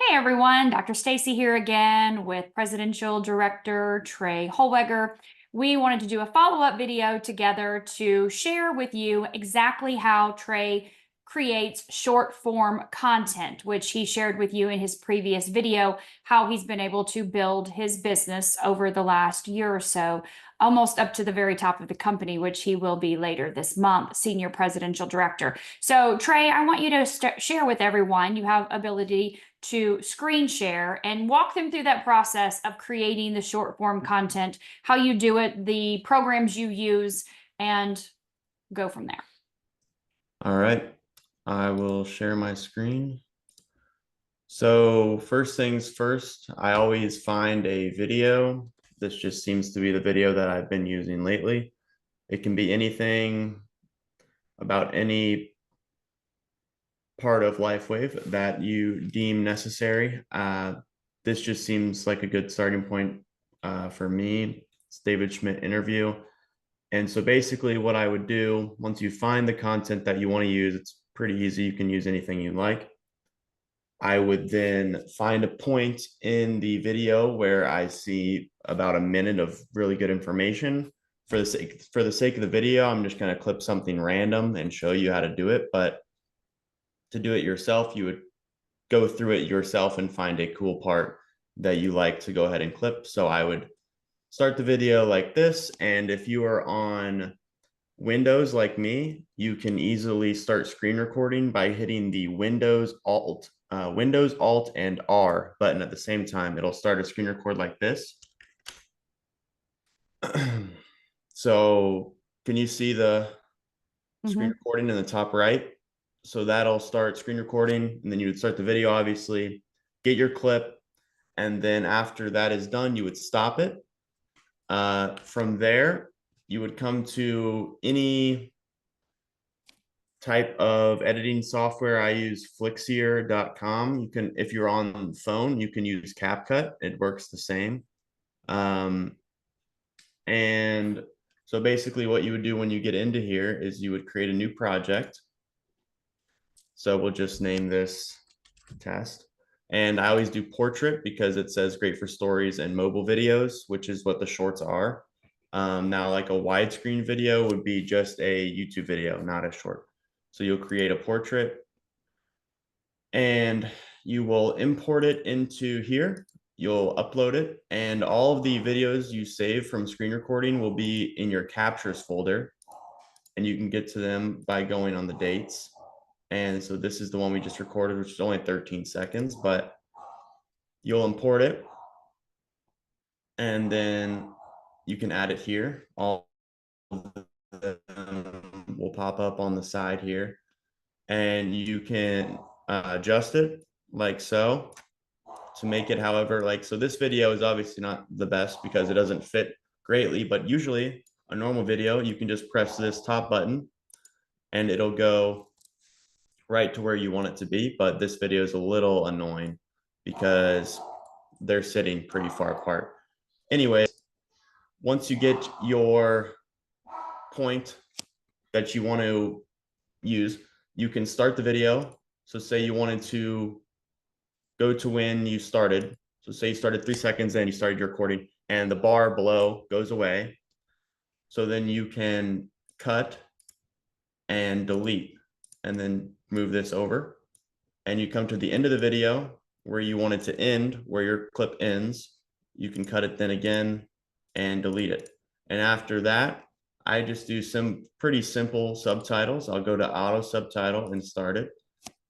Hey everyone, Dr. Stacy here again with Presidential Director Trey Holweger. We wanted to do a follow-up video together to share with you exactly how Trey creates short form content, which he shared with you in his previous video, how he's been able to build his business over the last year or so, almost up to the very top of the company, which he will be later this month, Senior Presidential Director. So Trey, I want you to share with everyone, you have ability to screen share and walk them through that process of creating the short form content, how you do it, the programs you use, and go from there. All right, I will share my screen. So first things first, I always find a video. This just seems to be the video that I've been using lately. It can be anything about any part of LifeWave that you deem necessary. This just seems like a good starting point for me. It's David Schmidt interview. And so basically what I would do once you find the content that you want to use, it's pretty easy. You can use anything you like. I would then find a point in the video where I see about a minute of really good information. For the sake of the video, I'm just going to clip something random and show you how to do it. But to do it yourself, you would go through it yourself and find a cool part that you like to go ahead and clip. So I would start the video like this. And if you are on Windows like me, you can easily start screen recording by hitting the Windows Alt and R button at the same time. It'll start a screen record like this. So can you see the screen recording in the top right? So that'll start screen recording, and then you would start the video, obviously, get your clip, and then after that is done, you would stop it. From there, you would come to any type of editing software. I use Flixier.com. You can, if you're on the phone, you can use CapCut. It works the same. And so basically what you would do when you get into here is you would create a new project. So we'll just name this test. And I always do portrait because it says great for stories and mobile videos, which is what the shorts are. Now, like a widescreen video would be just a YouTube video, not a short. So you'll create a portrait and you will import it into here. You'll upload it, and all of the videos you save from screen recording will be in your captures folder, and you can get to them by going on the dates. And so this is the one we just recorded, which is only 13 seconds, but you'll import it and then you can add it here. All of them will pop up on the side here, and you can adjust it like so to make it however, like, so this video is obviously not the best because it doesn't fit greatly, but usually a normal video, you can just press this top button and it'll go right to where you want it to be. But this video is a little annoying because they're sitting pretty far apart. Anyway, once you get your point that you want to use, you can start the video. So say you wanted to go to when you started. So say you started 3 seconds and you started your recording and the bar below goes away. So then you can cut and delete and then move this over. And you come to the end of the video where you want it to end, where your clip ends. You can cut it then again and delete it. And after that, I just do some pretty simple subtitles. I'll go to auto subtitle and start it.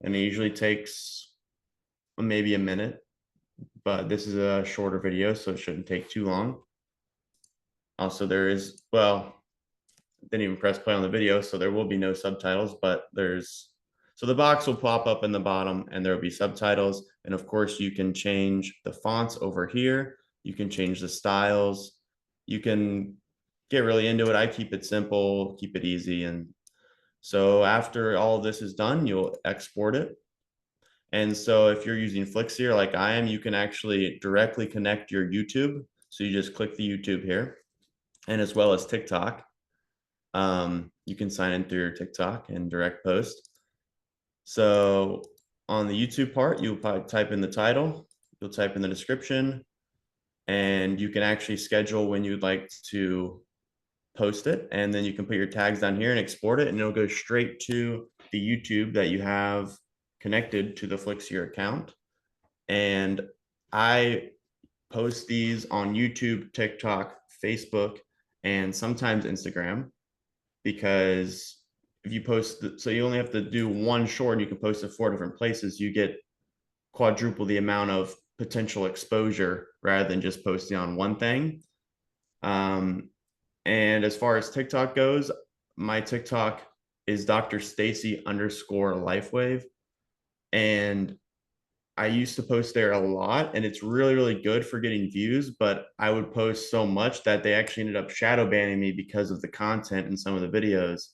And it usually takes maybe a minute, but this is a shorter video, so it shouldn't take too long. Also, there is, well, didn't even press play on the video, so there will be no subtitles, but so the box will pop up in the bottom and there will be subtitles. And of course, you can change the fonts over here. You can change the styles. You can get really into it. I keep it simple, keep it easy. And so after all this is done, you'll export it. And so if you're using Flixier like I am, you can actually directly connect your YouTube. So you just click the YouTube here, and as well as TikTok. You can sign in through your TikTok and direct post. So on the YouTube part, you'll probably type in the title, you'll type in the description, and you can actually schedule when you'd like to post it. And then you can put your tags down here and export it, and it'll go straight to the YouTube that you have connected to the Flixier account. And I post these on YouTube, TikTok, Facebook, and sometimes Instagram, because if you post, so you only have to do one short and you can post it 4 different places, you get quadruple the amount of potential exposure rather than just posting on one thing. And as far as TikTok goes, my TikTok is Dr. Stacy _ Lifewave. And I used to post there a lot, and it's really, really good for getting views, but I would post so much that they actually ended up shadow banning me because of the content in some of the videos.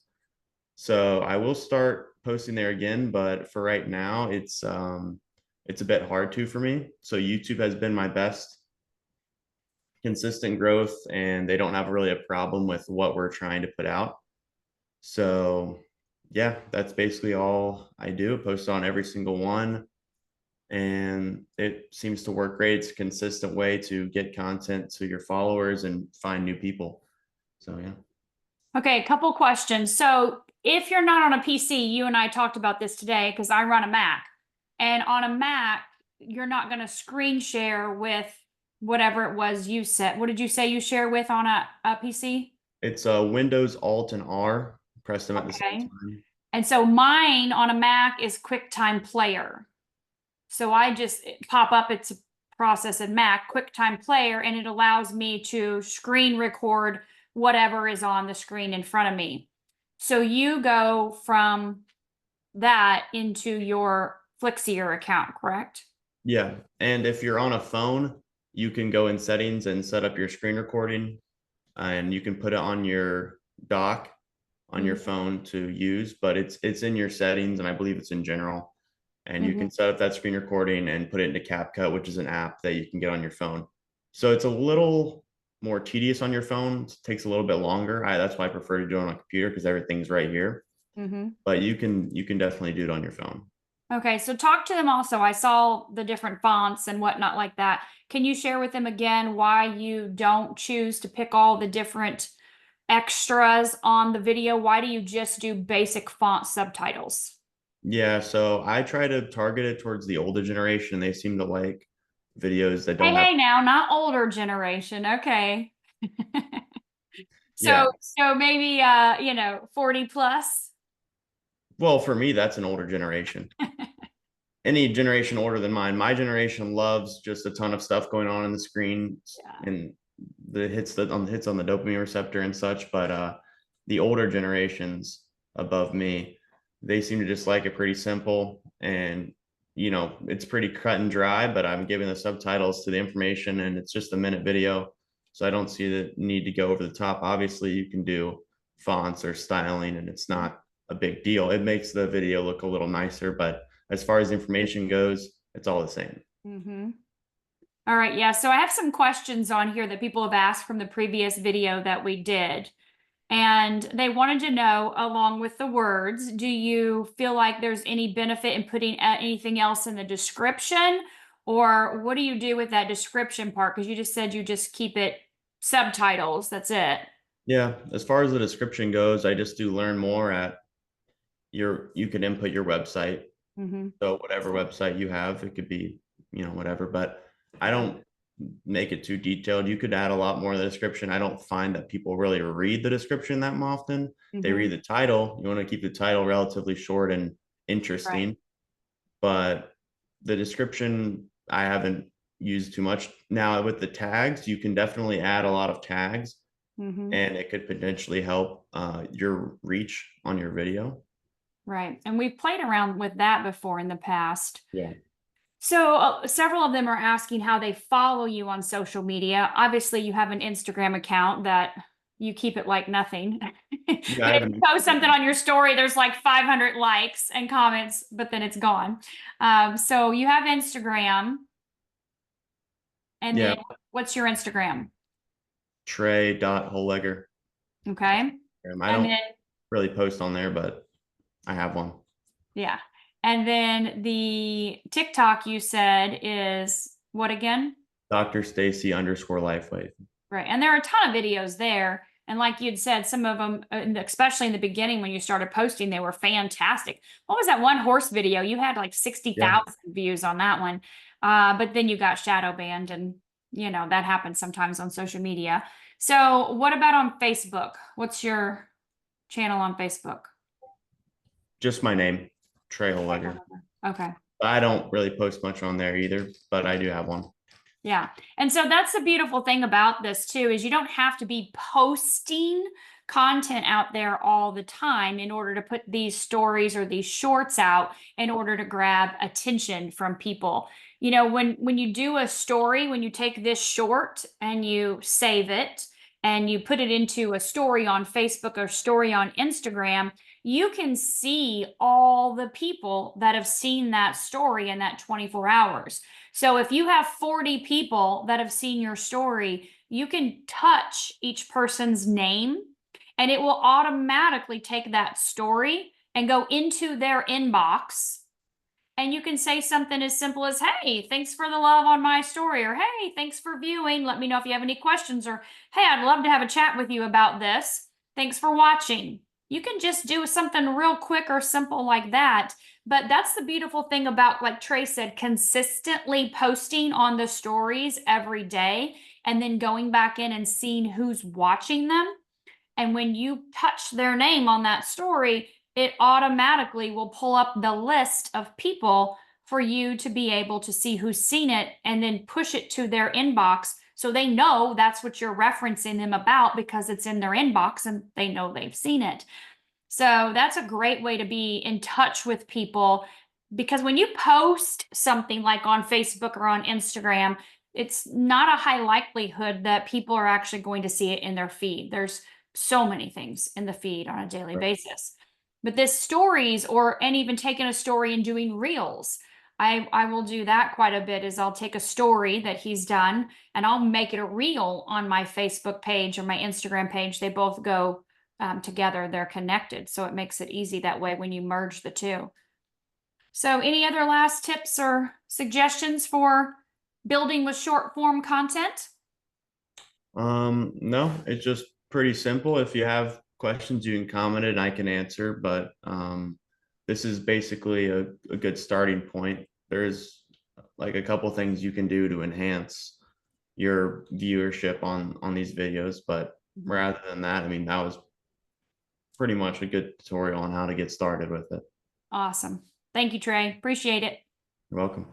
So I will start posting there again, but for right now, it's a bit hard to for me. So YouTube has been my best consistent growth, and they don't have really a problem with what we're trying to put out. So yeah, that's basically all I do. Post on every single one, and it seems to work great. It's a consistent way to get content to your followers and find new people. So yeah. Okay, a couple questions. So if you're not on a PC, you and I talked about this today because I run a Mac. And on a Mac, you're not going to screen share with whatever it was you said. What did you say you share with on a PC? It's Windows Alt and R. Press them at the same Okay. time. And so mine on a Mac is QuickTime Player. So I just pop up, it's a process in Mac, QuickTime Player, and it allows me to screen record whatever is on the screen in front of me. So you go from that into your Flixier account, correct? Yeah. And if you're on a phone, you can go in settings and set up your screen recording, and you can put it on your dock on your phone to use, but it's in your settings, and I believe it's in general. And you can set up that screen recording and put it into CapCut, which is an app that you can get on your phone. So it's a little more tedious on your phone. It takes a little bit longer. That's why I prefer to do it on a computer, because everything's right here. But you can definitely do it on your phone. Okay, so talk to them also. I saw the different fonts and whatnot like that. Can you share with them again why you don't choose to pick all the different extras on the video? Why do you just do basic font subtitles? Yeah, so I try to target it towards the older generation. They seem to like videos that Hey, don't have. hey now, not older generation. Okay. Yeah. So maybe 40 plus. Well, for me, that's an older generation. Any generation older than mine. My generation loves just a ton of stuff going on the screen, Yeah. and the hits on the dopamine receptor and such. But the older generations above me, they seem to just like it pretty simple, and it's pretty cut and dry. But I'm giving the subtitles to the information, and it's just a minute video, so I don't see the need to go over the top. Obviously, you can do fonts or styling, and it's not a big deal. It makes the video look a little nicer, but as far as information goes, it's all the same. All right, yeah. So I have some questions on here that people have asked from the previous video that we did. And they wanted to know, along with the words, do you feel like there's any benefit in putting anything else in the description? Or what do you do with that description part? Because you just said you just keep it subtitles. That's it. Yeah, as far as the description goes, I just do learn more at you can input your website. So whatever website you have, it could be, whatever, but I don't make it too detailed. You could add a lot more in the description. I don't find that people really read the description that often. They read the title. You want to keep the title relatively short and interesting. Right. But the description I haven't used too much. Now with the tags, you can definitely add a lot of tags, and it could potentially help your reach on your video. Right. And we've played around with that before in the past. Yeah. So several of them are asking how they follow you on social media. Obviously, you have an Instagram account that you keep it like nothing. Yeah, I If have you post something on your story, there's like 500 likes and comments, but then it's gone. So you have Instagram. And yeah, then what's your Instagram? Trey.Hollegger. Okay. I And don't then, really post on there, but I have one. yeah. And then the TikTok you said is what again? Dr. Stacy _Lifeway. Right. And there are a ton of videos there. And like you'd said, some of them, especially in the beginning when you started posting, they were fantastic. What was that one horse video? You had like 60,000 views on that one. But then you got shadow banned, and that happens sometimes on social media. So what about on Facebook? What's your channel on Facebook? Just my name, Trey Holweger. Okay. I don't really post much on there either, but I do have one. Yeah. And so that's the beautiful thing about this too, is you don't have to be posting content out there all the time in order to put these stories or these shorts out in order to grab attention from people. When you do a story, when you take this short and you save it and you put it into a story on Facebook or story on Instagram, you can see all the people that have seen that story in that 24 hours. So if you have 40 people that have seen your story, you can touch each person's name and it will automatically take that story and go into their inbox. And you can say something as simple as, hey, thanks for the love on my story, or hey, thanks for viewing. Let me know if you have any questions, or hey, I'd love to have a chat with you about this. Thanks for watching. You can just do something real quick or simple like that. But that's the beautiful thing about, like Trey said, consistently posting on the stories every day and then going back in and seeing who's watching them. And when you touch their name on that story, it automatically will pull up the list of people for you to be able to see who's seen it and then push it to their inbox. So they know that's what you're referencing them about because it's in their inbox and they know they've seen it. So that's a great way to be in touch with people, because when you post something like on Facebook or on Instagram, it's not a high likelihood that people are actually going to see it in their feed. There's so many things in the feed on a daily basis. But this stories, and even taking a story and doing reels. I will do that quite a bit. Is I'll take a story that he's done and I'll make it a reel on my Facebook page or my Instagram page. They both go together, they're connected. So it makes it easy that way when you merge the two. So any other last tips or suggestions for building with short form content? No, it's just pretty simple. If you have questions, you can comment it and I can answer, but this is basically a good starting point. There's like a couple things you can do to enhance your viewership on these videos, but rather than that, I mean, that was pretty much a good tutorial on how to get started with it. Awesome. Thank you, Trey. Appreciate it. You're welcome.